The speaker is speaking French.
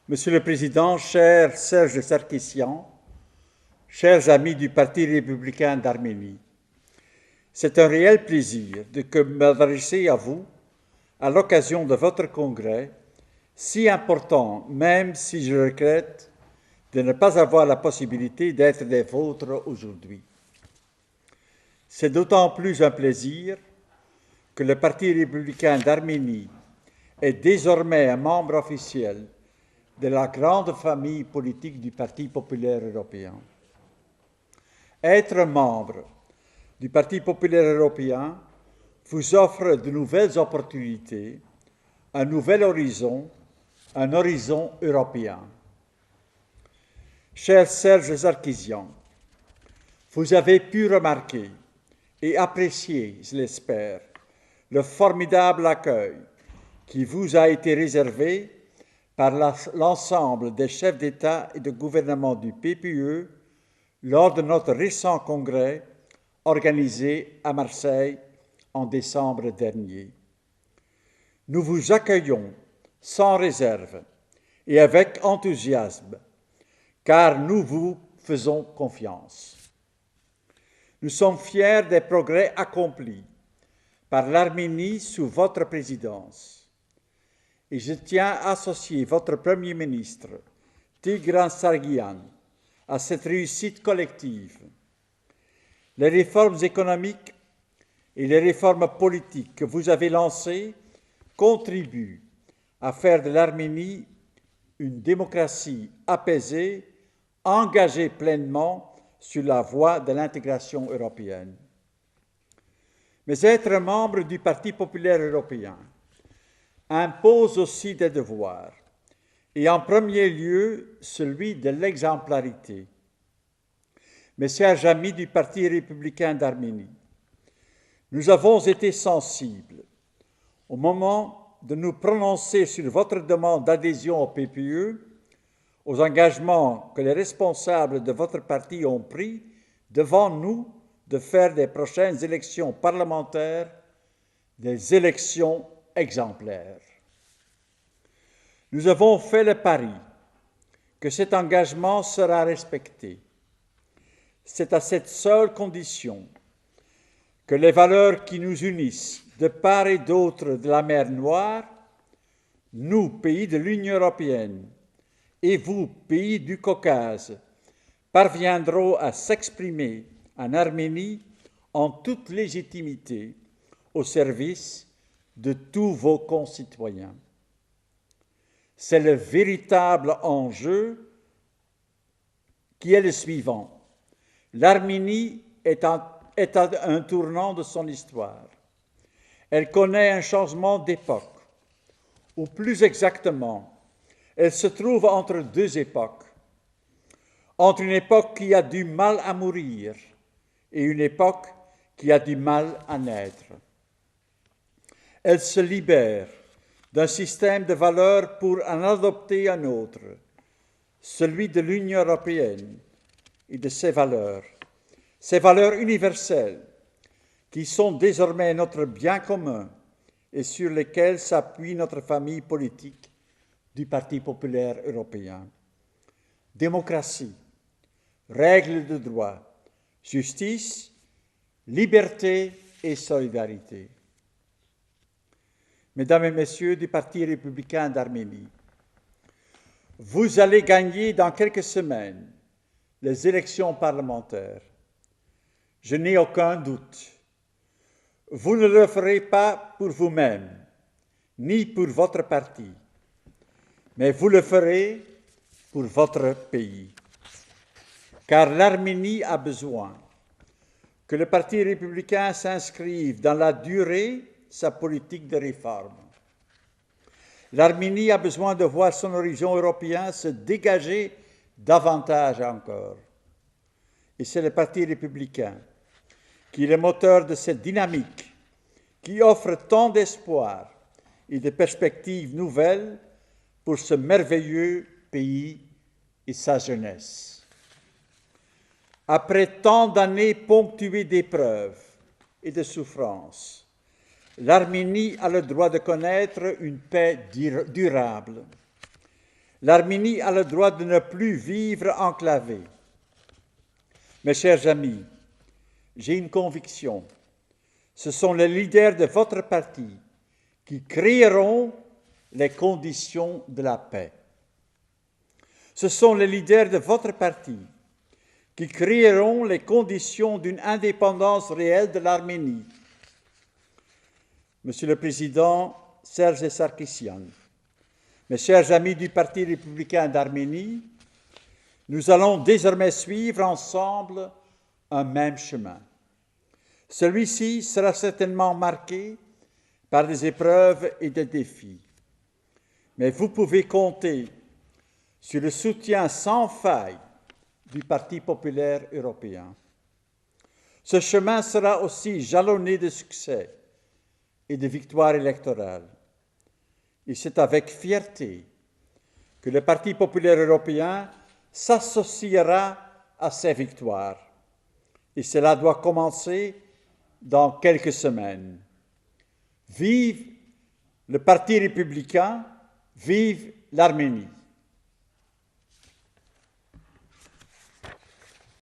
Monsieur le Président, cher Serge Sarkissian, chers amis du Parti républicain d'Arménie, c'est un réel plaisir de m'adresser à vous à l'occasion de votre congrès, si important, même si je regrette de ne pas avoir la possibilité d'être des vôtres aujourd'hui. C'est d'autant plus un plaisir que le Parti républicain d'Arménie est désormais un membre officiel de la grande famille politique du Parti populaire européen. Être membre du Parti populaire européen vous offre de nouvelles opportunités, un nouvel horizon, un horizon européen. Cher Serge Sarkissian, vous avez pu remarquer et apprécier, je l'espère, le formidable accueil qui vous a été réservé par l'ensemble des chefs d'État et de gouvernement du PPE lors de notre récent congrès organisé à Marseille en décembre dernier. Nous vous accueillons sans réserve et avec enthousiasme, car nous vous faisons confiance. Nous sommes fiers des progrès accomplis par l'Arménie sous votre présidence. Et je tiens à associer votre Premier ministre, Tigran Sarguian, à cette réussite collective. Les réformes économiques et les réformes politiques que vous avez lancées contribuent à faire de l'Arménie une démocratie apaisée, engagée pleinement sur la voie de l'intégration européenne. Mais être membre du Parti populaire européen impose aussi des devoirs, et en premier lieu celui de l'exemplarité. Mes chers amis du Parti républicain d'Arménie, nous avons été sensibles, au moment de nous prononcer sur votre demande d'adhésion au PPE, aux engagements que les responsables de votre parti ont pris devant nous de faire des prochaines élections parlementaires des élections exemplaires. Nous avons fait le pari que cet engagement sera respecté. C'est à cette seule condition que les valeurs qui nous unissent de part et d'autre de la mer Noire, nous, pays de l'Union européenne, et vous, pays du Caucase, parviendront à s'exprimer en Arménie en toute légitimité au service de tous vos concitoyens. C'est le véritable enjeu qui est le suivant. L'Arménie est à un tournant de son histoire. Elle connaît un changement d'époque, ou plus exactement, elle se trouve entre deux époques. Entre une époque qui a du mal à mourir et une époque qui a du mal à naître. Elle se libère d'un système de valeurs pour en adopter un autre, celui de l'Union européenne et de ses valeurs universelles, qui sont désormais notre bien commun et sur lesquelles s'appuie notre famille politique du Parti populaire européen. Démocratie, règles de droit, justice, liberté et solidarité. Mesdames et messieurs du Parti républicain d'Arménie, vous allez gagner dans quelques semaines les élections parlementaires. Je n'ai aucun doute. Vous ne le ferez pas pour vous-même, ni pour votre parti, mais vous le ferez pour votre pays. Car l'Arménie a besoin que le Parti républicain s'inscrive dans la durée sa politique de réforme. L'Arménie a besoin de voir son horizon européen se dégager davantage encore. Et c'est le Parti républicain qui est le moteur de cette dynamique, qui offre tant d'espoir et de perspectives nouvelles pour ce merveilleux pays et sa jeunesse. Après tant d'années ponctuées d'épreuves et de souffrances, l'Arménie a le droit de connaître une paix durable. l'Arménie a le droit de ne plus vivre enclavée. Mes chers amis, j'ai une conviction. Ce sont les leaders de votre parti qui créeront les conditions de la paix. Ce sont les leaders de votre parti qui créeront les conditions d'une indépendance réelle de l'Arménie. Monsieur le Président Serge Sarkissian, mes chers amis du Parti républicain d'Arménie, nous allons désormais suivre ensemble un même chemin. Celui-ci sera certainement marqué par des épreuves et des défis. Mais vous pouvez compter sur le soutien sans faille du Parti populaire européen. Ce chemin sera aussi jalonné de succès et de victoires électorales. Et c'est avec fierté que le Parti populaire européen s'associera à ces victoires. Et cela doit commencer dans quelques semaines. Vive le Parti républicain, vive l'Arménie!